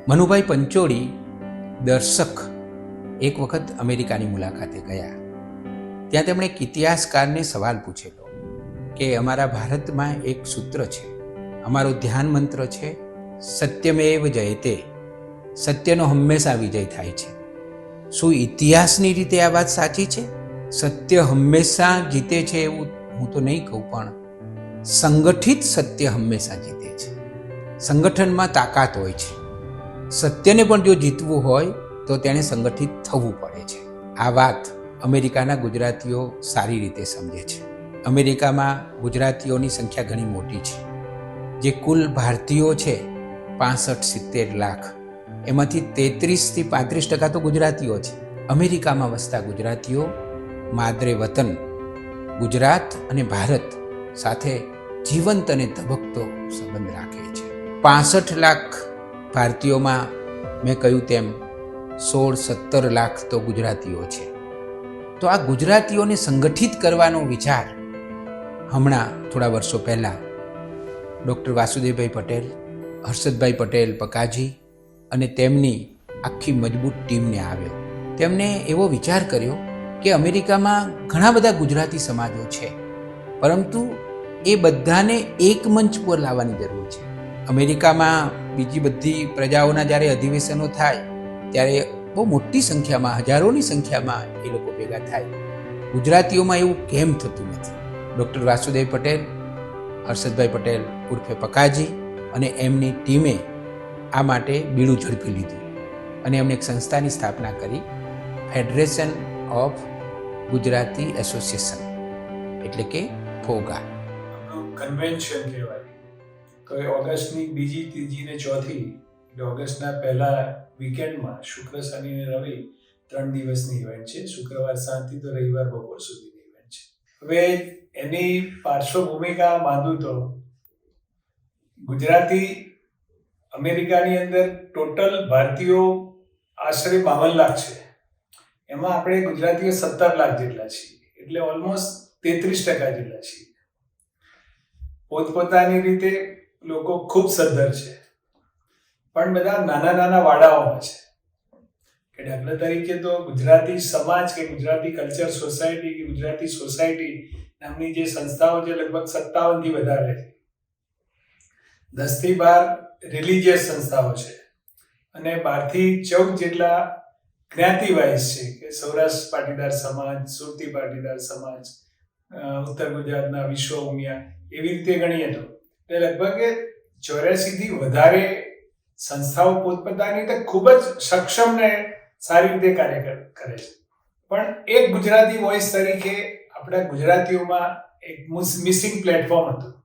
મનુભાઈ પંચોળી દર્શક એક વખત અમેરિકાની મુલાકાતે ગયા. ત્યાં તેમણે એક ઇતિહાસકારને સવાલ પૂછેલો કે અમારા ભારતમાં એક સૂત્ર છે, અમારો ધ્યાન મંત્ર છે સત્યમેવ જયતે, સત્યનો હંમેશા વિજય થાય છે. શું ઇતિહાસની રીતે આ વાત સાચી છે? સત્ય હંમેશા જીતે છે એવું હું તો નહીં કહું, પણ સંગઠિત સત્ય હંમેશા જીતે છે. સંગઠનમાં તાકાત હોય છે. સત્યને પણ જો જીતવું હોય તો તેણે સંગઠિત થવું પડે છે. આ વાત અમેરિકાના ગુજરાતીઓ સારી રીતે સમજે છે. અમેરિકામાં ગુજરાતીઓની સંખ્યા ઘણી મોટી છે. જે કુલ ભારતીયો છે 65-70 લાખ, એમાંથી 33થી 35% તો ગુજરાતીઓ છે. અમેરિકામાં વસતા ગુજરાતીઓ માદરે વતન ગુજરાત અને ભારત સાથે જીવંત અને ધબકતો સંબંધ રાખે છે. 65 લાખ ભારતીયોમાં મેં કહ્યું તેમ 16-17 લાખ તો ગુજરાતીઓ છે. તો આ ગુજરાતીઓને સંગઠિત કરવાનો વિચાર હમણાં થોડા વર્ષો પહેલાં ડૉક્ટર વાસુદેવભાઈ પટેલ, હર્ષદભાઈ પટેલ પકાજી અને તેમની આખી મજબૂત ટીમને આવ્યો. તેમણે એવો વિચાર કર્યો કે અમેરિકામાં ઘણા બધા ગુજરાતી સમાજો છે, પરંતુ એ બધાને એક મંચ પર લાવવાની જરૂર છે. અમેરિકામાં બીજી બધી પ્રજાઓના જ્યારે અધિવેશનો થાય ત્યારે બહુ મોટી સંખ્યામાં, હજારોની સંખ્યામાં એ લોકો ભેગા થાય. ગુજરાતીઓમાં એવું કેમ થતું નથી? ડૉક્ટર વાસુદેવ પટેલ, હર્ષદભાઈ પટેલ ઉર્ફે પકાજી અને એમની ટીમે આ માટે બીડું ઝડપી લીધું અને એમણે એક સંસ્થાની સ્થાપના કરી, ફેડરેશન ઓફ ગુજરાતી એસોસિએશન, એટલે કે ફોગા. કન્વેન્શન કહેવાય. તો એ ઓગસ્ટની 2જી, 3જી ને 4થી, એટલે ઓગસ્ટના પહેલા વીકેન્ડમાં શુક્ર, શનિ ને રવિ 3 દિવસની ઇવેન્ટ છે. શુક્રવાર સાંજથી તો રવિવાર બપોર સુધીની ઇવેન્ટ છે. હવે એની પાર્શ્વભૂમિકા બાંધું તો ગુજરાતી અમેરિકાની અંદર ટોટલ ભારતીયો આશરે 52 લાખ છે. એમાં આપણે ગુજરાતીઓ 17 લાખ જેટલા છીએ, એટલે ઓલમોસ્ટ 33% જેટલા છીએ. પોતપોતાની રીતે લોકો ખૂબ સદ્ધર છે, પણ બધા નાના નાના વાડાઓમાં છે. કે દાખલા તરીકે તો ગુજરાતી સમાજ કે ગુજરાતી કલ્ચર સોસાયટી કે ગુજરાતી સોસાયટી નામની જે સંસ્થાઓ છે લગભગ 57થી વધારે છે. 10થી 12 રિલિજિયસ સંસ્થાઓ છે અને 12થી 14 જેટલા જ્ઞાતિવાઇઝ છે, કે સૌરાષ્ટ્ર પાટીદાર સમાજ, સુરતી પાટીદાર સમાજ, ઉત્તર ગુજરાતના વિશ્વ ઉમિયા, એવી રીતે ગણીએ તો લગભગ 84થી વધારે સંસ્થાઓ પોતપોતાની રીતે ખૂબ જ સક્ષમ ને સારી રીતે કાર્ય કરે છે. પણ એક ગુજરાતી વોઇસ તરીકે આપણા ગુજરાતીઓમાં એક મિસિંગ પ્લેટફોર્મ હતું.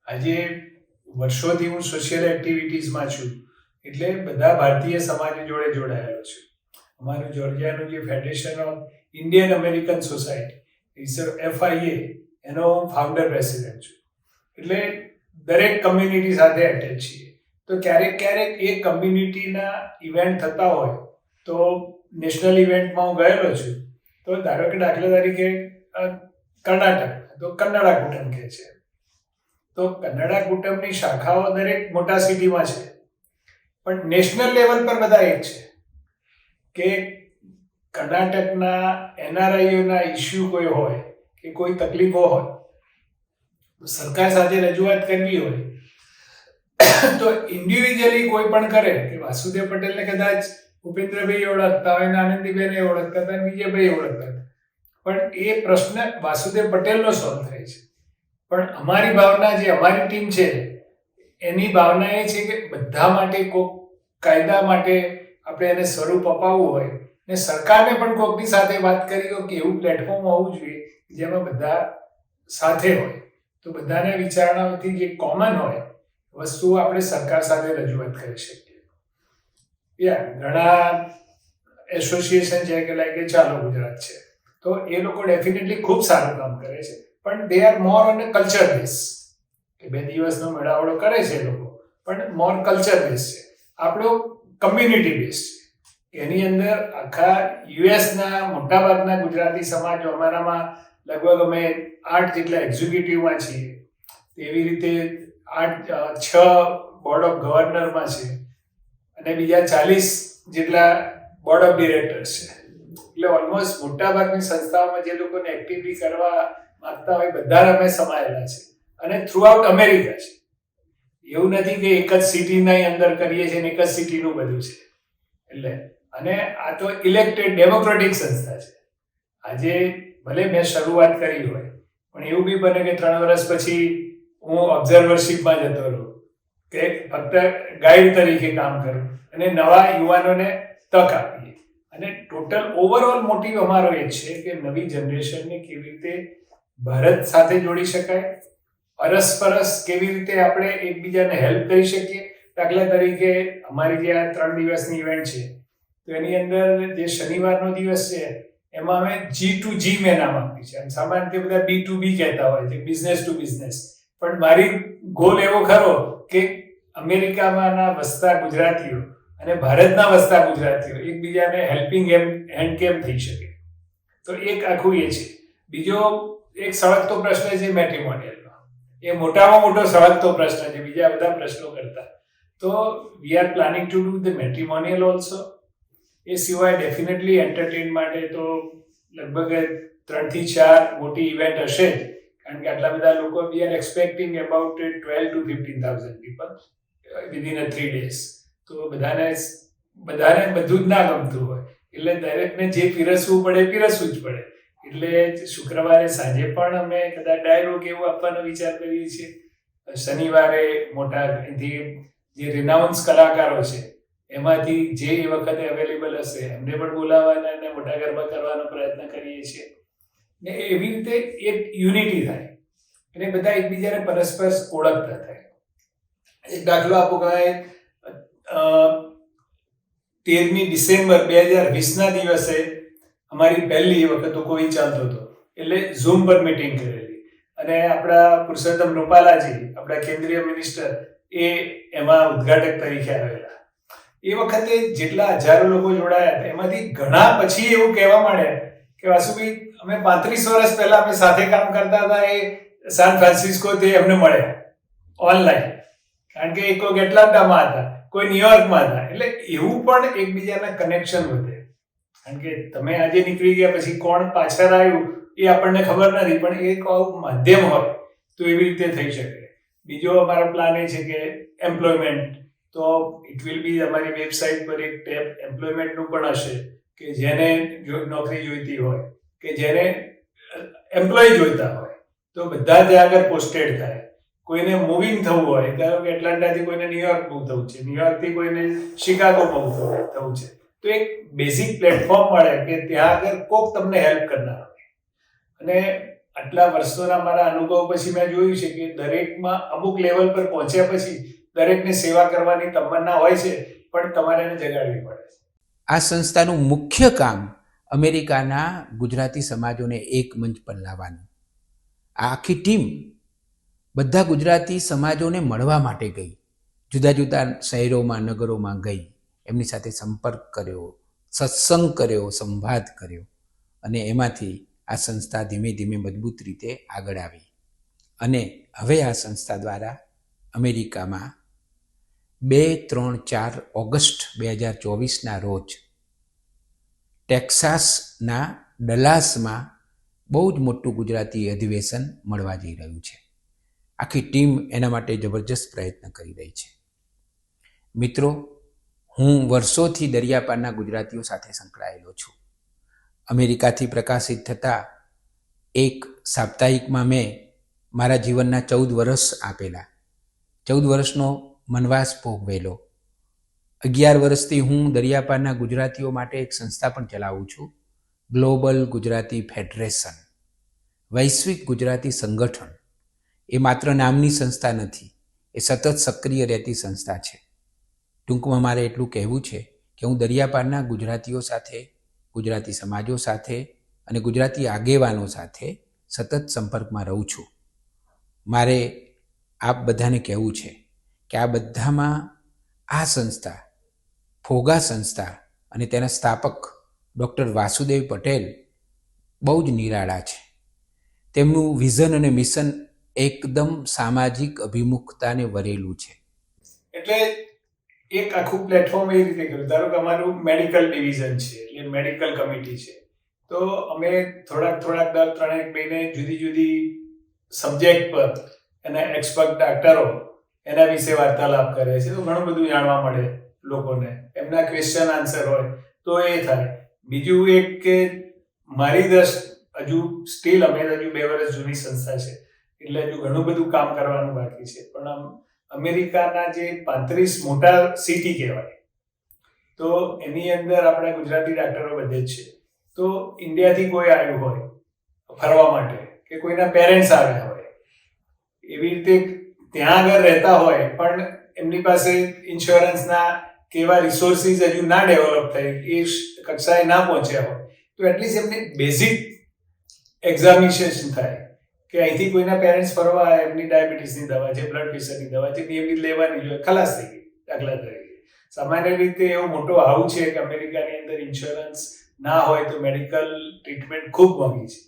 આજે વર્ષોથી હું સોશિયલ એક્ટિવિટીઝમાં છું, એટલે બધા ભારતીય સમાજ જોડે જોડાયેલો છું. અમારું જોર્જિયાનું જે federation of Indian American society FIA, એનો ફાઉન્ડર પ્રેસિડેન્ટ છું. એટલે દરેક કમ્યુનિટી સાથે એટેચ છીએ. તો ક્યારેક ક્યારેક એ કમ્યુનિટીના ઇવેન્ટ થતા હોય તો નેશનલ ઇવેન્ટમાં હું ગયેલો છું. તો ધારો કે દાખલા તરીકે કર્ણાટક, તો કન્નડા કુટુંબ કહે છે. તો કન્નડા કુટુંબની શાખાઓ દરેક મોટા સિટીમાં છે, પણ નેશનલ લેવલ પર બધા એક છે. કે કર્ણાટકના NRIઓના ઇસ્યુ કોઈ હોય કે કોઈ તકલીફો હોય, સરકાર સાથે રજૂઆત કરવી હોય તો ઇન્ડિવિજ્યુઅલી કોઈ પણ કરે. કે વાસુદેવ પટેલને કદાચ ભૂપેન્દ્રભાઈ ઓળખતા હોય, આનંદીબેને ઓળખતા હોય, વિજયભાઈ ઓળખતા હોય, પણ એ પ્રશ્ન વાસુદેવ પટેલનો સોલ્વ થાય છે. પણ અમારી ભાવના, જે અમારી ટીમ છે, એની ભાવના એ છે કે બધા માટે કોઈક કાયદા માટે આપણે એને સ્વરૂપ અપાવવું હોય ને સરકારને પણ કોઈકની સાથે વાત કરી હોય કે એવું પ્લેટફોર્મ હોવું જોઈએ જેમાં બધા સાથે હોય, તો બધાને વિચારણાઓથી જે કોમન હોય વસ્તુઓ આપણે સરકાર સાથે રજૂઆત કરી શકીએ. ઘણા એસોસિએશન છે કે લાઈક ચાલો ગુજરાત છે, તો એ લોકો ડેફિનેટલી ખૂબ સારું કામ કરે છે, પણ they are more on a culture base. કે 2 દિવસનો મેળાવડો કરે છે એ લોકો, પણ મોર કલ્ચર બેઝ છે. આપણો કમ્યુનિટી બેઝ છે. એની અંદર આખા યુએસના મોટાભાગના ગુજરાતી સમાજો, અમારામાં લગભગ અમે 8 જેટલા એક્ઝિક્યુટિવમાં છીએ. એવી રીતે 6 બોર્ડ ઓફ ગવર્નરમાં છે. અને બીજા 40 જેટલા બોર્ડ ઓફ ડિરેક્ટર્સ છે. એટલે ઓલમોસ્ટ મોટાભાગની સંસ્થાઓમાં જે લોકોને એક્ટિવિટી કરવા માંગતા હોય બધા અમે સમાયેલા છે અને થ્રુઆઉટ અમેરિકા છે. એવું નથી કે એક જ સિટીના અંદર કરીએ છીએ ને એક જ સિટીનું બધું છે. એટલે અને આ તો ઇલેક્ટેડ ડેમોક્રેટિક સંસ્થા છે. આજે ભલે મેં શરૂઆત કરી હોય પણ એવું બી બને કે 3 વર્ષ પછી હું ઓબ્ઝર્વરશીપમાં જતો રહું કે ફક્ત ગાઈડ તરીકે કામ કરું અને નવા યુવાનોને તક આપીએ. અને ટોટલ ઓવરઓલ મોટિવ અમારો એ છે કે નવી જનરેશનને કેવી રીતે ભારત સાથે જોડી શકાય, અરસપરસ કેવી રીતે આપણે એકબીજાને હેલ્પ કરી શકીએ. દાખલા તરીકે અમારી જે આ 3 દિવસની ઇવેન્ટ છે તો એની અંદર જે શનિવારનો દિવસ છે એમાં અમે G2G મેં નામ આપ્યું છે. સામાન્ય રીતે બધા B2B કહેતા હોય છે, બિઝનેસ ટુ બિઝનેસ, પણ મારી ગોલ એવો ખરો કે અમેરિકામાંના વસતા ગુજરાતીઓ અને ભારતના વસતા ગુજરાતીઓ એકબીજાને હેલ્પિંગ હેન્ડ કેમ થઈ શકે. તો એક આખું એ છે. બીજો એક સળગતો પ્રશ્ન છે મેટ્રિમોનિયલનો. એ મોટામાં મોટો સળગતો પ્રશ્ન છે બીજા બધા પ્રશ્નો કરતા. તો we are planning to do the matrimonial also. એ સિવાય ડેફિનેટલી એન્ટરટેન માટે તો લગભગ 3 થી 4 મોટી ઇવેન્ટ હશે જ. કારણ કે આટલા બધા લોકો we are expecting about 12 to 15,000 people within 3 days. તો બધાને બધું જ ના ગમતું હોય એટલે દરેકને જે પીરસવું પડે પીરસવું જ પડે. એટલે શુક્રવારે સાંજે પણ અમે કદાચ ડાયરો કે એવું આપવાનો વિચાર કરીએ છીએ. શનિવારે મોટા જે રિનાઉન્સ કલાકારો છે એમાંથી જે એ વખતે અવેલેબલ હશે એમને પણ બોલાવવાના અને મોટા ગરબા કરવાનો પ્રયત્ન કરીએ છીએ. ને એવી રીતે એક યુનિટી થાય અને બધા એકબીજાને પરસ્પર ઓળખતા થાય. એક દાખલો આપો કે 13મી ડિસેમ્બર 2020ના દિવસે અમારી પહેલી વખત કોઈ ચાલતો હતો એટલે ઝૂમ પર મીટિંગ કરેલી અને આપણા પુરુષોત્તમ રૂપાલાજી આપણા કેન્દ્રીય મિનિસ્ટર એ એમાં ઉદ્ઘાટક તરીકે આવેલા. એ વખતે જેટલા હજારો લોકો જોડાયા હતા એમાંથી ઘણા પછી એવું કહેવા માંડ્યા કે વાસુભાઈ અમે 35 વર્ષ પહેલા અમે સાથે કામ કરતા હતા એ સાન ફ્રાન્સિસ્કો તે એમને મળ્યા ઓનલાઈન. કારણ કે એક લોકો એટલાન્ટામાં હતા, કોઈ ન્યુયોર્કમાં હતા. એટલે એવું પણ એકબીજાના કનેક્શન વધે. કારણ કે તમે આજે નીકળી ગયા પછી કોણ પાછળ આવ્યું એ આપણને ખબર નથી, પણ એક માધ્યમ હોય તો એવી રીતે થઈ શકે. બીજો અમારો પ્લાન એ છે કે એમ્પ્લોયમેન્ટ. તો ઇટ વિલ બી અમારી વેબસાઇટ પર એક ટેબ એમ્પ્લોયમેન્ટનું પણ હશે કે જેને નોકરી જોઈતી હોય કે જેને એમ્પ્લોય જોઈતા હોય તો બધા ત્યાં આગળ પોસ્ટેડ થાય. કોઈને મૂવિંગ થવું હોય, ધારો કે એટલાન્ટાથી કોઈને ન્યુયોર્ક મૂવ થવું છે, ન્યુયોર્કથી કોઈને શિકાગો મૂવ થવું છે, તો એક બેઝિક પ્લેટફોર્મ મળે કે ત્યાં આગળ કોક તમને હેલ્પ કરનાર હોય. અને આટલા વર્ષોના મારા અનુભવ પછી મેં જોયું છે કે દરેકમાં અમુક લેવલ પર પહોંચ્યા પછી દરેકને સેવા કરવાની તમન્ના હોય છે, પણ તમારે એને જગાડવી પડે. આ સંસ્થાનું મુખ્ય કામ અમેરિકાના ગુજરાતી સમાજોને એક મંચ પર લાવવાનું. આ આખી ટીમ બધા ગુજરાતી સમાજોને મળવા માટે ગઈ, જુદા જુદા શહેરોમાં નગરોમાં ગઈ, એમની સાથે સંપર્ક કર્યો, સત્સંગ કર્યો, સંવાદ કર્યો અને એમાંથી આ સંસ્થા ધીમે ધીમે મજબૂત રીતે આગળ આવી. અને હવે આ સંસ્થા દ્વારા અમેરિકામાં 2, 3, 4 ઓગસ્ટ 2024ના રોજ ટેક્સાસના ડલાસમાં બહુ જ મોટું ગુજરાતી અધિવેશન મળવા જઈ રહ્યું છે. આખી ટીમ એના માટે જબરજસ્ત પ્રયત્ન કરી રહી છે. મિત્રો, હું વર્ષોથી દરિયાપારના ગુજરાતીઓ સાથે સંકળાયેલો છું. અમેરિકાથી પ્રકાશિત થતા એક સાપ્તાહિકમાં મેં મારા જીવનના 14 વર્ષ આપેલા. 14 વર્ષનો વનવાસ ભોગવેલો. 11 વર્ષથી હું દરિયાપારના ગુજરાતીઓ માટે એક સંસ્થા પણ ચલાવું છું, ગ્લોબલ ગુજરાતી ફેડરેશન, વૈશ્વિક ગુજરાતી સંગઠન. એ માત્ર નામની સંસ્થા નથી, એ સતત સક્રિય રહેતી સંસ્થા છે. ટૂંકમાં મારે એટલું કહેવું છે કે હું દરિયાપારના ગુજરાતીઓ સાથે, ગુજરાતી સમાજો સાથે અને ગુજરાતી આગેવાનો સાથે સતત સંપર્કમાં રહું છું. મારે આપ બધાને કહેવું છે કે આ બધામાં આ સંસ્થા, ફોગા સંસ્થા અને તેના સ્થાપક ડૉક્ટર વાસુદેવ પટેલ બહુ જ નિરાળા છે. તેમનું વિઝન અને મિશન એકદમ સામાજિક અભિમુખતાને વરેલું છે. એટલે એક આખું પ્લેટફોર્મ એ રીતે કર્યું. ધારો કે અમારું મેડિકલ ડિવિઝન છે, એટલે મેડિકલ કમિટી છે, તો અમે થોડાક દર 3 મહિને જુદી જુદી સબ્જેક્ટ પર એના એક્સપર્ટ ડાક્ટરો એના વિશે વાર્તાલાપ કરે છે. તો ઘણું બધું જાણવા મળે લોકોને, એમના ક્વેશ્ચન આન્સર હોય તો એ થાય. બીજું એક કે મારી હજુ સ્ટીલ અમે હજુ 2 વર્ષ જૂની સંસ્થા છે, એટલે હજુ ઘણું બધું કામ કરવાનું બાકી છે. પણ અમેરિકાના જે 35 મોટા સિટી કહેવાય, તો એની અંદર આપણા ગુજરાતી ડાક્ટરો બધે જ છે. તો ઇન્ડિયાથી કોઈ આવ્યું હોય ફરવા માટે કે કોઈના પેરેન્ટ્સ આવ્યા હોય, એવી રીતે ત્યાં આગળ રહેતા હોય પણ એમની પાસે ઇન્સ્યોરન્સના કેવા રિસોર્સિસ હજુ ના ડેવલપ થાય, એ કક્ષાએ ના પહોંચ્યા હોય, તો એટલીસ્ટ એમને બેઝિક એક્ઝામિનેશન થાય કે અહીંથી કોઈના પેરેન્ટ્સ ફરવા આવે, એમની ડાયાબિટીસની દવા છે, બ્લડ પ્રેશરની દવા છે, નિયમિત લેવાની જોઈએ, ખલાસ થઈ ગઈ. દાખલા તરીકે સામાન્ય રીતે એવો મોટો હાવ છે કે અમેરિકાની અંદર ઇન્સ્યોરન્સ ના હોય તો મેડિકલ ટ્રીટમેન્ટ ખૂબ મોંઘી છે.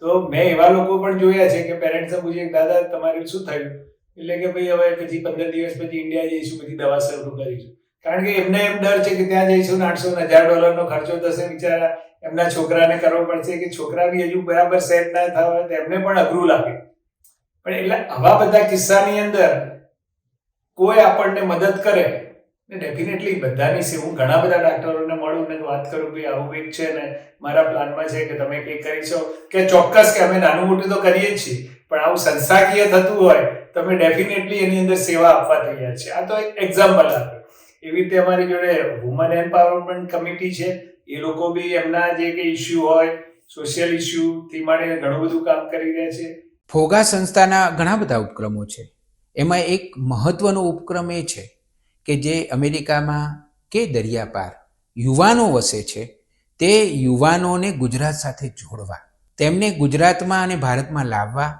તો મેં એવા લોકો પણ જોયા છે કે પેરેન્ટ્સે પૂછ્યું, દાદા તમારે શું થયું? એટલે કે ભાઈ હવે પછી 15 દિવસ પછી ઇન્ડિયા જઈશું, પછી દવા શરૂ કરીશું. કારણ કે એમને એમ ડર છે કે ત્યાં જઈશું $800,000 ખર્ચો થશે, બિચારા એમના છોકરાને કરવો પડશે, કે છોકરા બી હજુ બરાબર સેટ ના થવા તો એમને પણ અઘરું લાગે. પણ એટલે આવા બધા કિસ્સાની અંદર કોઈ આપણને મદદ કરે ને ડેફિનેટલી બધાની છે. હું ઘણા બધા ડાક્ટરોને મળું ને વાત કરું કે આવું એક છે ને મારા પ્લાનમાં છે કે તમે કંઈક કરી શકો, કે ચોક્કસ કે અમે નાનું મોટું તો કરીએ જ છીએ, પણ આવું સંસ્થાકીય થતું હોય તમે ડેફિનેટલી એની અંદર સેવા આપવા તૈયાર છે. આ તો એક એક્ઝામ્પલ આપ્યું. એવી રીતે અમારી જોડે વુમન એમ્પાવરમેન્ટ કમિટી છે, એ લોકો બી એમના જે કંઈ ઇસ્યુ હોય, સોશિયલ ઇસ્યુથી માંડીને ઘણું બધું કામ કરી રહ્યા છે. ફોગા સંસ્થાના ઘણા બધા ઉપક્રમો છે. એમાં એક મહત્વનો ઉપક્રમ એ છે કે જે અમેરિકામાં કે દરિયાપાર યુવાનો વસે છે, તે યુવાનોને ગુજરાત સાથે જોડવા, તેમને ગુજરાતમાં અને ભારતમાં લાવવા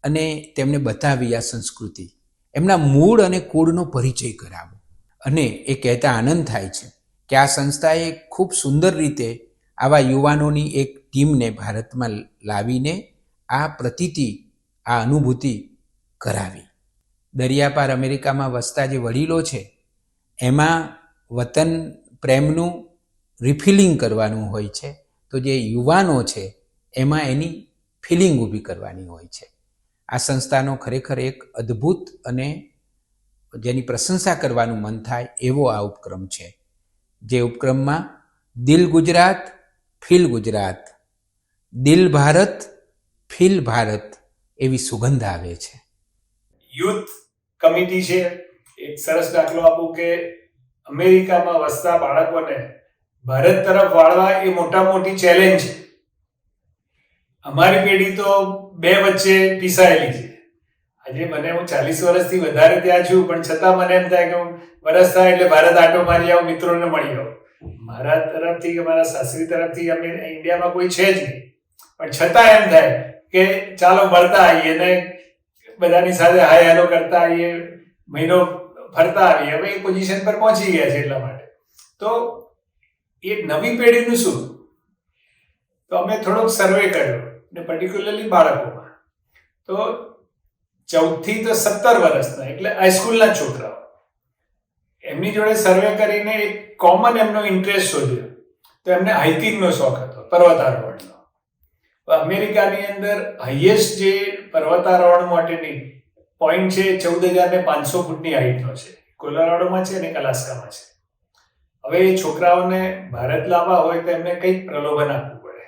અને તેમને બતાવી આ સંસ્કૃતિ, એમના મૂળ અને કુળનો પરિચય કરાવવો. અને એ કહેતા આનંદ થાય છે કે આ સંસ્થાએ ખૂબ સુંદર રીતે આવા યુવાનોની એક ટીમને ભારતમાં લાવીને આ પ્રતીતિ, આ અનુભૂતિ કરાવી. દરિયાપાર અમેરિકામાં વસતા જે વડીલો છે, એમાં વતન પ્રેમનું રિફિલિંગ કરવાનું હોય છે, તો જે યુવાનો છે એમાં એની ફિલિંગ ઊભી કરવાની હોય છે. આ સંસ્થાનો ખરેખર એક અદ્ભુત અને જેની પ્રશંસા કરવાનું મન થાય એવો આ ઉપક્રમ છે. જે ઉપક્રમમાં દિલ ગુજરાત, ફીલ ગુજરાત, દિલ ભારત, ફીલ ભારત એવી સુગંધ આવે છે. યુથ કમિટી છે. એક સરસ દાખલો આપું કે અમેરિકામાં વસતા બાળકોને ભારત તરફ વાળવા એ મોટી ચેલેન્જ છે. અમારી પેઢી તો બે વચ્ચે પીસાયેલી છે. આજે હું 40 વર્ષથી વધારે ત્યાં છું, પણ છતાં મને એમ થાય કે હું વરસ થાય એટલે ભારત આટો મારી આવું, મિત્રોને મળી આવું. મારા તરફથી કે મારા સાસરી તરફથી અમે ઇન્ડિયામાં કોઈ છે જ નહીં, પણ છતાં એમ થાય કે ચાલો મળતા આવીએ ને બધાની સાથે હાય હેલો કરતા આવીએ, મહિનો ફરતા આવીએ. હવે એ પોઝિશન પર પહોંચી ગયા છે. એટલા માટે તો એ નવી પેઢીનું શું, તો અમે થોડોક સર્વે કર્યો ને પર્ટિક્યુલરલી બાળકોમાં. તો 14 થી 17 વર્ષના એટલે હાઈસ્કૂલના છોકરાઓ, એમની જોડે સર્વે કરીને એક કોમન એમનો ઇન્ટરેસ્ટ શોધ્યો. તો એમને હાઇકિંગનો શોખ હતો, પર્વતારોહણનો. અમેરિકાની અંદર હાઈએસ્ટ જે પર્વતારોહણ માટેની પોઈન્ટ છે 14,500 ફૂટની હાઈટનો છે. કોલોરાડોમાં છે અને અલાસ્કામાં છે. હવે એ છોકરાઓને ભારત લાવવા હોય તો એમને કંઈક પ્રલોભન આપવું પડે.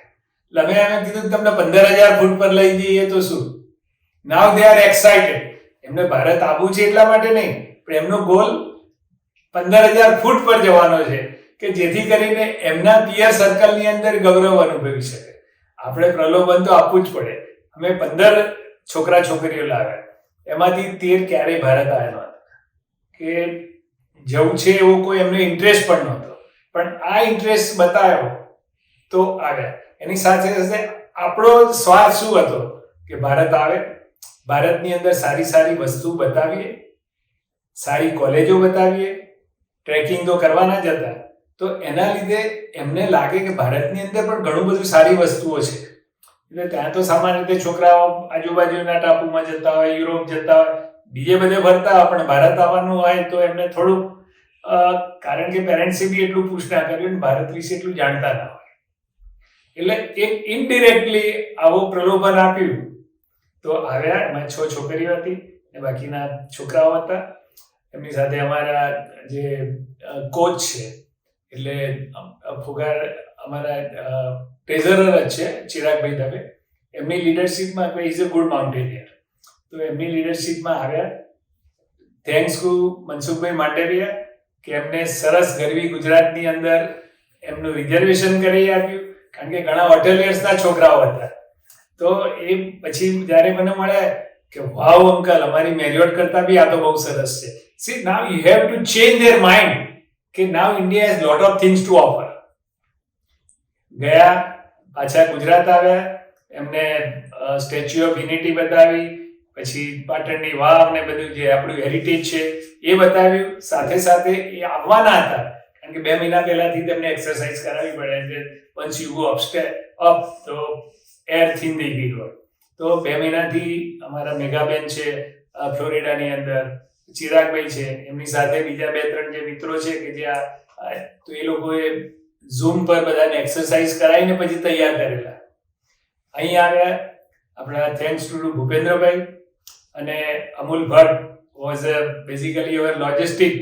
એટલે અમે એમ કીધું કે તમને 15,000 ફૂટ પર લઈ જઈએ તો શું. નાઉ દે આર એક્સાઇટેડ. એમને ભારત આવવું છે એટલા માટે નહીં, પણ એમનો ગોલ 15,000 ફૂટ પર જવાનો છે, કે જેથી કરીને એમના પિયર સર્કલની અંદર ગૌરવ અનુભવી શકે. આપણે પ્રલોભન તો આપવું જ પડે. અમે 15 છોકરા છોકરીઓ લાવ્યા, એમાંથી 13 ક્યારેય ભારત આવ્યા નહોતા, કે જવું છે એવો કોઈ એમને ઇન્ટરેસ્ટ પણ નહોતો, પણ આ ઇન્ટરેસ્ટ બતાવ્યો તો આવ્યા. એની સાથે સાથે આપણો સ્વાર્થ શું હતો કે ભારત આવે, ભારતની અંદર સારી વસ્તુ બતાવીએ, સારી કોલેજો બતાવીએ, ટ્રેકિંગ તો કરવાના જ હતા. તો એના લીધે એમને લાગે કે ભારતની અંદર પણ ઘણું બધું સારી વસ્તુઓ છે. એટલે ત્યાં તો સામાન્ય રીતે છોકરાઓ આજુબાજુના ટાપુમાં જતા હોય, યુરોપ જતા હોય, બીજે બધે ફરતા હોય, પણ ભારત આવવાનું હોય તો એમને થોડુંક કારણ કે પેરેન્ટ્સે બી એટલું પુશ ના કર્યું ને ભારત વિશે એટલું જાણતા ના હોય, એટલે એક ઇનડિરેક્ટલી આવું પ્રલોભન આપ્યું. તો આવ્યા, એમાં 6 છોકરીઓ હતી ને બાકીના છોકરાઓ હતા. એમની સાથે અમારા જે કોચ છે, એટલે ફુગાર અમારા ટ્રેઝરર જ છે ચિરાગભાઈ દવે, એમની લીડરશિપમાં ઇઝ અ ગુડ માઉન્ટેનિયર, તો એમની લીડરશિપમાં આવ્યા. થેન્ક્સ ટુ મનસુખભાઈ માંડવિયા કે એમને સરસ ગરવી ગુજરાતની અંદર એમનું રિઝર્વેશન કરી આપ્યું, કારણ કે ઘણા હોટેલિયર્સના છોકરાઓ હતા. તો એ પછી જ્યારે મને મળ્યા કે વાવ અંકલ, અમારી મેરિયોટ કરતા બી આ તો બહુ સરસ છે. See, now you have to change their mind કે now India has lot of things to offer. ગયા, પાછા ગુજરાત આવ્યા, એમને સ્ટેચ્યુ ઓફ યુનિટી બતાવી, પછી પાટણની વાવ ને બધું જે આપણું હેરિટેજ છે એ બતાવ્યું. સાથે સાથે એ આવવાના હતા, કારણ કે 2 મહિના પહેલાથી તેમને એક્સરસાઇઝ કરાવવી પડે. વન્સ યુ ગો અપ તો એર થીન થઈ ગઈ હોય. તો 2 મહિનાથી અમારા મેઘાબેન છે ફ્લોરિડાની અંદર, ચિરાગભાઈ છે, એમની સાથે બીજા 2-3 જે મિત્રો છે કે જે તો એ લોકોએ ઝૂમ પર બધાને એક્સરસાઇઝ કરાવીને પછી તૈયાર કરેલા. અહીં આવ્યા આપણા થેન્ક્સ ટુ ભૂપેન્દ્રભાઈ અને Amul Bhatt was basically our logistic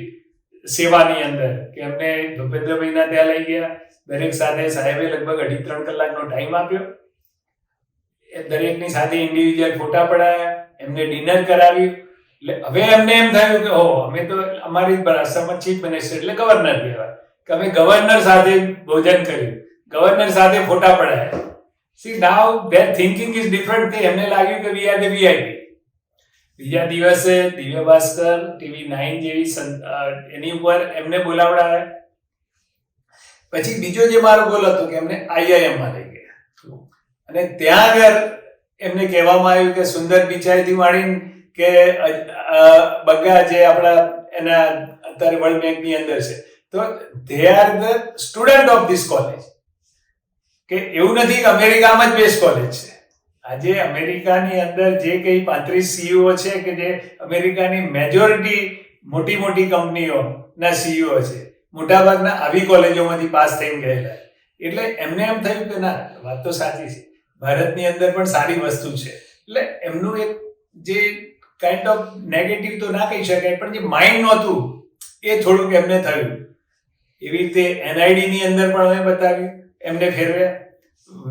સેવાની અંદર, કે એમને ભૂપેન્દ્રભાઈના ત્યાં લઈ ગયા. દરેક સાથે સાહેબે લગભગ 2.5-3 કલાકનો ટાઈમ આપ્યો. એ દરેકની સાથે ઇન્ડિવિજ્યુઅલ ફોટા પડાયા, એમને ડિનર કરાવ્યું. એટલે હવે એમને એમ થયું કે અમે તો અમારી આસામમાં ચીફ મિનિસ્ટર એટલે ગવર્નર કહેવાય, કે અમે ગવર્નર સાથે ભોજન કર્યું, ગવર્નર સાથે ફોટા પડાયા. See, now their thinking is different. એમને લાગ્યું કે વી આર ધ વીઆઈપી. બીજા દિવસે દિવ્ય ભાસ્કર, TV9 જેવી એની ઉપર એમને બોલાવડાયા. પછી બીજો જે મારો ગોલ હતો કે એમને IIM માં લઈ ગયા, અને ત્યાં આગળ એમને કહેવામાં આવ્યું કે સુંદર પિચાઈથી માંડીને કે બગ્ગા જે આપણા એના અત્યારે વર્લ્ડ બેંકની અંદર છે, તો they are the student of this college. કે એવું નથી કે અમેરિકામાં જ બેસ્ટ કોલેજ છે. આજે અમેરિકાની અંદર જે કંઈ 35 CEO છે કે જે અમેરિકાની મેજોરિટી મોટી મોટી કંપનીઓના CEO છે, મોટાભાગના આવી કોલેજોમાંથી પાસ થઈને ગયેલા. એટલે એમને એમ થયું કે ના, વાત તો સાચી છે, ભારતની અંદર પણ સારી વસ્તુ છે. એટલે એમનું એક જે કાઇન્ડ ઓફ નેગેટિવ તો ના કહી શકાય, પણ જે માઇન્ડ નહોતું એ થોડુંક એમને થયું. એવી રીતે NID ની અંદર પણ અમે બતાવ્યું, એમને ફેરવ્યા.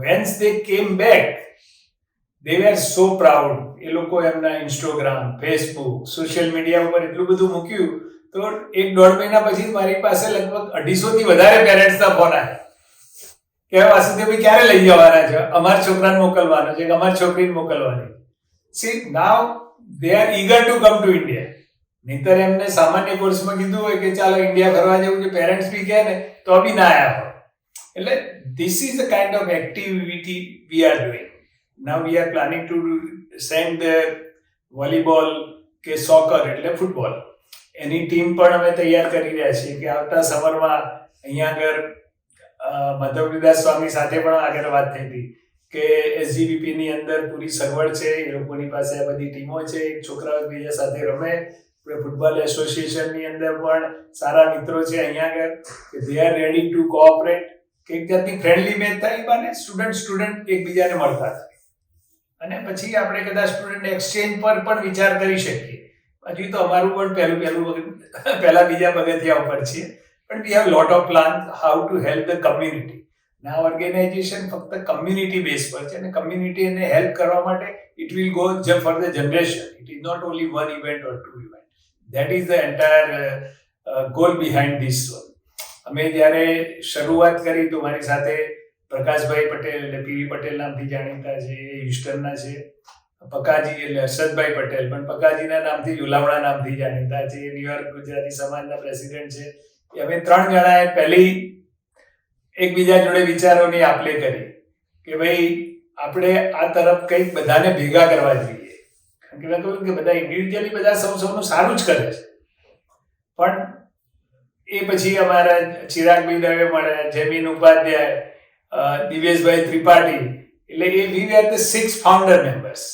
When they came back, they were so proud. એ લોકો એમના ઇન્સ્ટાગ્રામ, ફેસબુક, સોશિયલ મીડિયા ઉપર એટલું બધું મૂક્યું. તો 1-1.5 મહિના પછી મારી પાસે લગભગ 250 થી વધારે પેરેન્ટ્સના ફોન આવ્યા કે વાસુદેવભાઈ ક્યારે લઈ જવાના છે, અમારા છોકરાને મોકલવાનો છે કે અમારી છોકરીને મોકલવાની. C, now they are eager to come to India. નહીંતર એમને સામાન્ય કોર્સમાં કીધું હોય કે ચાલો ઇન્ડિયા ફરવા જવું છે, પેરેન્ટ્સ બી કહે ને તો બી ના આવ્યા હોય. એટલે this is the kind of activity we are doing. Now we are planning to send the volleyball કે soccer એટલે ફૂટબોલ એની ટીમ પણ અમે તૈયાર કરી રહ્યા છીએ કે આવતા સમરમાં અહીંયા આગળ માધવદાસ સ્વામી સાથે પણ આગળ વાત થઈ હતી કે SGBP ની અંદર પૂરી સગવડ છે, એ લોકોની પાસે આ બધી ટીમો છે, છોકરાઓ બીજા સાથે રમે. ફૂટબોલ એસોસિએશનની અંદર પણ સારા મિત્રો છે અહીંયા આગળ કે they are ready to cooperate, કે એક જાતની ફ્રેન્ડલી મેચ થાય, બાને સ્ટુડન્ટ એકબીજાને મળતા થાય. અને પછી આપણે કદાચ સ્ટુડન્ટ એક્સચેન્જ પર પણ વિચાર કરી શકીએ. હજી તો અમારું પણ પહેલા બીજા પગથિયા ઉપર છીએ, પણ we have lot of plan how to help the community. ના, ઓર્ગેનાઇઝેશન ફક્ત કમ્યુનિટી બેઝ પર છે, અને કમ્યુનિટીને હેલ્પ કરવા માટે it will go for the generation. It is not only 1 event or 2 event. That is the entire goal behind this one. અમે જ્યારે શરૂઆત કરી તો મારી સાથે પ્રકાશભાઈ પટેલ એટલે PV પટેલ નામથી જાણીતા છે, એ હ્યુસ્ટનના છે. પકાજી એટલે હર્ષદભાઈ પટેલ પણ પકાજીના નામથી ઉલાવડા નામથી જાણીતા છે, એ ન્યુયોર્ક ગુજરાતી સમાજના પ્રેસિડેન્ટ છે. અમે 3 જણાએ પહેલી એકબીજા જોડે વિચારોની આપ-લે કરી કે ભાઈ આપણે આ તરફ કંઈક બધાને ભેગા કરવા જોઈએ. કારણ કે મેં કહ્યું કે બધા ઇન્ડિવિજ્યુઅલી બધા સૌનું સારું જ કરે છે, પણ એ પછી અમારા ચિરાગભાઈ દવે મળ્યા, જમીન ઉપાધ્યાય, દિવેશભાઈ ત્રિપાઠી, એટલે એ we are the 6 founder members.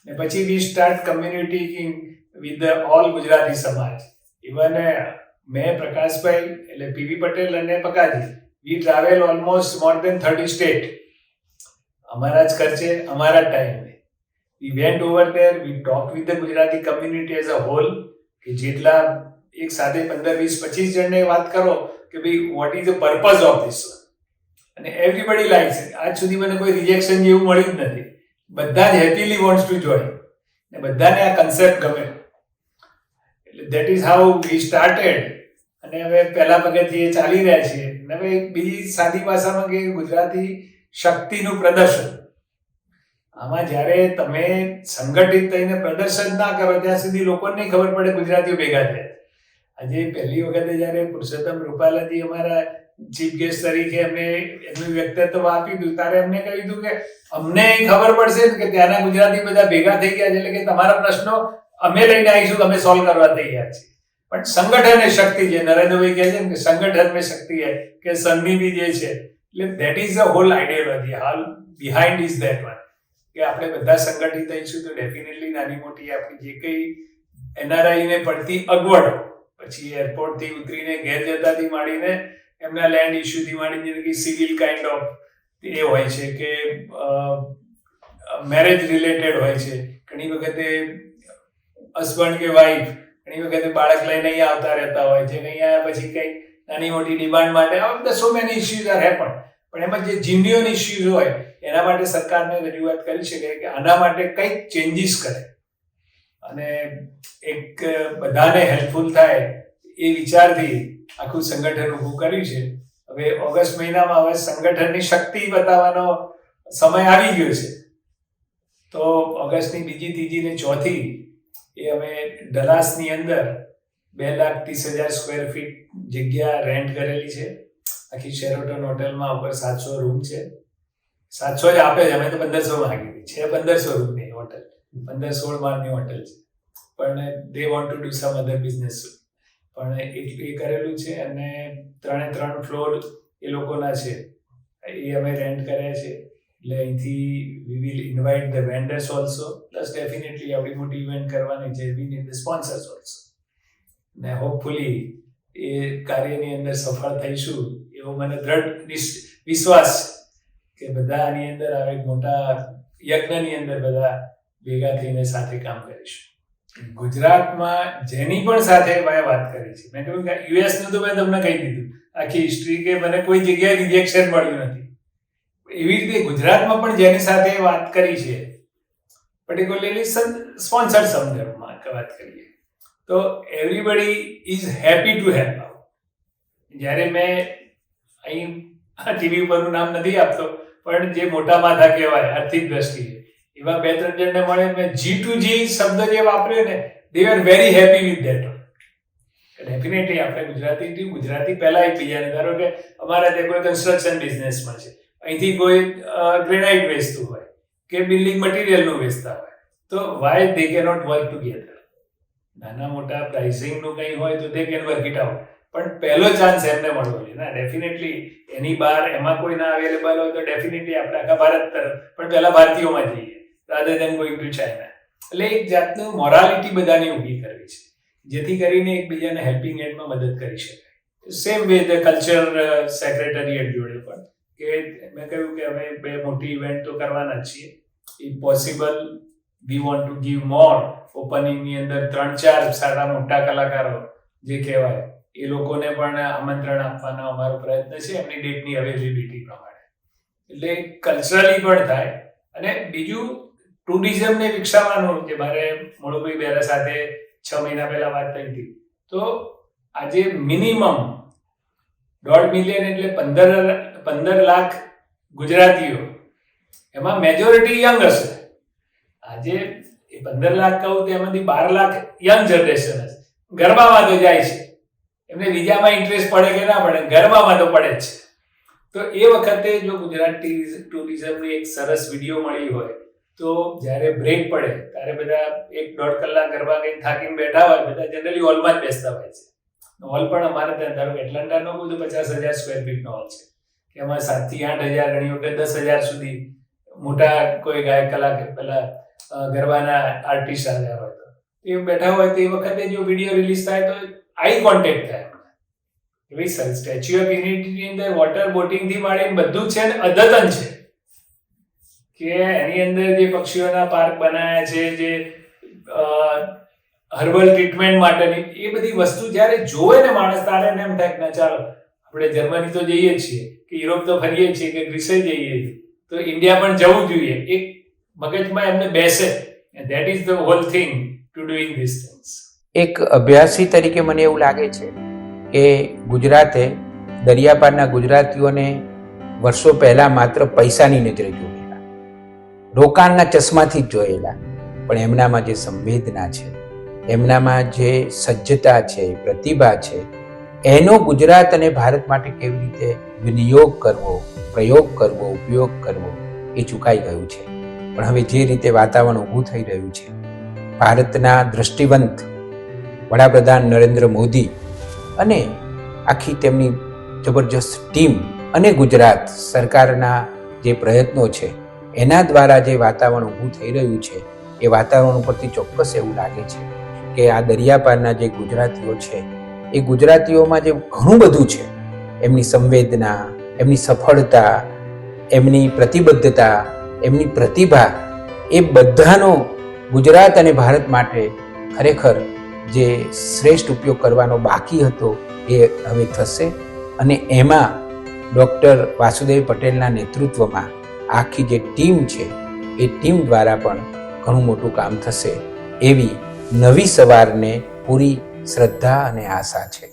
ને પછી we start community with the all Gujarati samaj. Even મેં પ્રકાશભાઈ એટલે પીવી પટેલ અને Pakaji we travel almost more than 30 state. અમારા જ ખર્ચે અમારા જ ટાઈમે we went over there, we talk with the Gujarati community as a whole, કે જેટલા એક સાથે 15, 20, 25 જણને વાત કરો કે ભાઈ what is the purpose of this one, અને એવરીબડી લાઇક્સ ઇટ. આજ સુધી મને કોઈ રિજેક્શન જેવું મળ્યું જ નથી. બધા જ હેપીલી વોન્ટ્સ ટુ જોઈન, ને બધાને આ કન્સેપ્ટ ગમે. એટલે that is how we started. અને હવે પહેલા પગથિયે ચાલી રહ્યા છીએ. અને હવે એક બીજી સાદી ભાષામાં કે ગુજરાતી શક્તિનું પ્રદર્શન. આમાં જ્યારે તમે સંગઠિત થઈને પ્રદર્શન ના કરો ત્યાં સુધી લોકોને નહીં ખબર પડે ગુજરાતીઓ ભેગા થયા. આજે પહેલી વખતે જ્યારે પુરુષોત્તમ રૂપાલાજી અમારા ચીફ ગેસ્ટ તરીકે એમને એમનું વ્યક્તિત્વ આપ્યું હતું, ત્યારે એમને કહ્યું હતું કે અમને ખબર પડશે ને કે ત્યાંના ગુજરાતી બધા ભેગા થઈ ગયા છે, એટલે કે તમારા પ્રશ્નો અમે લઈને આવીશું, અમે સોલ્વ કરવા તૈયાર છીએ. પણ સંગઠન એ શક્તિ છે. નરેન્દ્રભાઈ કહે છે ને કે સંગઠન મેં શક્તિ હે, કે સંધિની જે છે, એટલે that is the whole ideology. હાલ બિહાઇન્ડ ઇઝ ધેટ વન, કે આપણે બધા સંગઠિત થઈશું તો ડેફિનેટલી નાની મોટી આપણી જે કંઈ એનઆરઆઈને પડતી અગવડો, પછી એરપોર્ટથી ઉતરીને ઘેર જતાથી માંડીને એમના લેન્ડ ઇસ્યુથી માંડીને કે સિવિલ કાઇન્ડ ઓફ એ હોય છે, કે મેરેજ રિલેટેડ હોય છે. ઘણી વખતે હસબન્ડ કે વાઈફ ઘણી વખતે બાળક લઈને અહીંયા આવતા રહેતા હોય છે, અહીંયા પછી કંઈક નાની મોટી ડિમાન્ડ માટે બધા so many issues are happen. પણ એમાં જે જીન્યુઅન ઇસ્યુઝ હોય એના માટે સરકારને રજૂઆત કરી શકે કે આના માટે કંઈક ચેન્જીસ કરે અને એક બધાને હેલ્પફુલ થાય એ વિચારથી આખું સંગઠન ઊભું કર્યું છે. હવે ઓગસ્ટ મહિનામાં હવે સંગઠનની શક્તિ બતાવવાનો સમય આવી ગયો છે. તો ઓગસ્ટની 2, 3 ને 4 એ અમે ડલાસની અંદર 2,30,000 સ્ક્વેર ફીટ જગ્યા રેન્ટ કરેલી છે. આખી શેરોટન હોટલમાં ઉપર 700 રૂમ છે. 700 જ આપે છે, અમે તો 1500 માંગી હતી. છે 1500 રૂમની હોટલ, 15-16 માળની હોટલ છે. પણ they want to do sum other business, પણ એ કરેલું છે. અને 3 ફ્લોર એ લોકોના છે, એ અમે રેન્ટ કર્યા છે. એટલે અહીંથી we will invite the vendors also, plus definitely આપણી મોટી ઇવેન્ટ કરવાની છે, we need the sponsors also. ને હોપફુલી એ કાર્યની અંદર સફળ થઈશું એવો મને દ્રઢ વિશ્વાસ છે કે બધા આની અંદર આવે મોટા યજ્ઞની અંદર બધા ભેગા થઈને સાથે કામ કરીશું. ગુજરાતમાં જેની પણ સાથે મેં વાત કરી છે, મેં કહ્યું કે યુએસનું તો મેં તમને કહી દીધું આખી હિસ્ટ્રી, કે મને કોઈ જગ્યાએ રિજેક્શન મળ્યું નથી. એવી રીતે ગુજરાતમાં પણ જેની સાથે વાત કરી છે, પર્ટિક્યુલરલી સ્પોન્સર સંદર્ભમાં વાત કરીએ તો everybody is happy to help out. જ્યારે મેં અહીં ટીવી ઉપરનું નામ નથી આપતો, પણ જે મોટા માથા કહેવાય આર્થિક દ્રષ્ટિએ એવા 2-3 જણને મળે, મેં G2G શબ્દ જે વાપર્યો ને, they are very happy with that. Definitely આપણે ગુજરાતી પહેલા એકબીજાને, ધારો કે અમારા ત્યાં કોઈ કન્સ્ટ્રક્શન બિઝનેસમાં છે, અહીંથી કોઈ ગ્રેનાઇટ વેચતું હોય કે બિલ્ડિંગ મટીરિયલનું વેચતા હોય, તો વાય દે કેનોટ વર્ક ટુગેધર. નાના મોટા પ્રાઇસિંગનું કંઈ હોય તો they can work it out, પણ પહેલો ચાન્સ એમને મળવો જોઈએ ના. ડેફિનેટલી એની બહાર એમાં કોઈ ના અવેલેબલ હોય તો ડેફિનેટલી આપણે આખા ભારત તરફ, પણ પહેલા ભારતીયોમાં જઈએ rather then going to China. એટલે એક જાતનું મોરાલિટી બધાની ઊભી કરવી છે, જેથી કરીને એકબીજાને હેલ્પિંગ હેન્ડમાં મદદ કરી શકાય. Same way the culture secretariat જોડે પણ, કે મેં કહ્યું કે અમે 2 મોટી ઇવેન્ટ તો કરવાના જ છીએ. If possible we want to give more. ઓપનિંગની અંદર 3-4 સારા મોટા કલાકારો જે કહેવાય એ લોકોને પણ આમંત્રણ આપવાનો અમારો પ્રયત્ન છે, એમની ડેટની અવેલેબિલિટી પ્રમાણે. એટલે કલ્ચરલી પણ થાય. અને બીજું ટુરિઝમને વિકસાવવાનું, કે મારે મોળુભાઈ બેરા સાથે 6 મહિના પહેલા વાત થઈ હતી, તો આજે મિનિમમ 1.5 મિલિયન એટલે 15 લાખ ગુજરાતીઓ, એમાં મેજોરિટી યંગ હશે. આજે એ 15 લાખ કહું તો એમાંથી 12 લાખ યંગ જનરેશન હશે. ગરબામાં તો જાય છે, એમને બીજામાં ઇન્ટરેસ્ટ પડે કે ના પડે, ગરબામાં તો પડે જ છે. તો એ વખતે જો ગુજરાતી ટુરિઝમની એક સરસ વિડીયો મળી હોય તો જ્યારે બ્રેક પડે ત્યારે બધા 1-1.5 કલાક ગરબા કંઈ થાકીને બેઠા હોય, બધા જનરલી હોલમાં જ બેસતા હોય છે. હોલ પણ અમારે ત્યાં ધારો કે એટલાન્ટાનો બધું 50,000 સ્ક્વેર ફીટનો હોલ છે, કે એમાં 7 થી 8,000, ઘણી વખત 10,000 સુધી મોટા કોઈ ગાયક કલાક પેલા ગરબાના આર્ટિસ્ટ આવ્યા હોય તો એ બેઠા હોય, તો એ વખતે જો વિડીયો રિલીઝ થાય તો આઈ કોન્ટેક્ટ થાય. ભાઈ સ્ટેચ્યુ ઓફ યુનિટીની અંદર વોટર બોટિંગ થી માંડીને બધું છે ને અદ્યતન છે કે એની અંદર જે પક્ષીઓના પાર્ક બનાવ્યા છે, જે હર્બલ ટ્રીટમેન્ટ માટેની એ બધી વસ્તુ જ્યારે જોવે ને માણસ તારે એમ થાય કે ના ચાલો આપણે જર્મની તો જઈએ છીએ, કે યુરોપ તો ફરીએ છીએ, કે ગ્રીસે જઈએ છીએ, તો ઇન્ડિયા પણ જવું જોઈએ. એક મગજમાં એમને બેસે. That is the hall thing to doing this things. એક અભ્યાસી તરીકે મને એવું લાગે છે કે ગુજરાતે દરિયાપારના ગુજરાતીઓને વર્ષો પહેલા માત્ર પૈસાની નજરે જોયેલા, રોકાણના ચશ્માથી જ જોયેલા, પણ એમનામાં જે સંવેદના છે, એમનામાં જે સજ્જતા છે, પ્રતિભા છે, એનો ગુજરાત અને ભારત માટે કેવી રીતે વિનિયોગ કરવો, પ્રયોગ કરવો, ઉપયોગ કરવો એ ચૂકાઈ ગયું છે. પણ હવે જે રીતે વાતાવરણ ઊભું થઈ રહ્યું છે, ભારતના દ્રષ્ટિવંત વડાપ્રધાન નરેન્દ્ર મોદી અને આખી તેમની જબરજસ્ત ટીમ અને ગુજરાત સરકારના જે પ્રયત્નો છે એના દ્વારા જે વાતાવરણ ઊભું થઈ રહ્યું છે, એ વાતાવરણ ઉપરથી ચોક્કસ એવું લાગે છે કે આ દરિયાપારના જે ગુજરાતીઓ છે એ ગુજરાતીઓમાં જે ઘણું બધું છે, એમની સંવેદના, એમની સફળતા, એમની પ્રતિબદ્ધતા, એમની પ્રતિભા, એ બધાનો ગુજરાત અને ભારત માટે ખરેખર જે શ્રેષ્ઠ ઉપયોગ કરવાનો બાકી હતો એ હવે થશે. અને એમાં ડૉક્ટર વાસુદેવ પટેલના નેતૃત્વમાં આખી જે ટીમ છે એ ટીમ દ્વારા પણ ઘણું મોટું કામ થશે એવી નવી સવારને પૂરી શ્રદ્ધા અને આશા છે.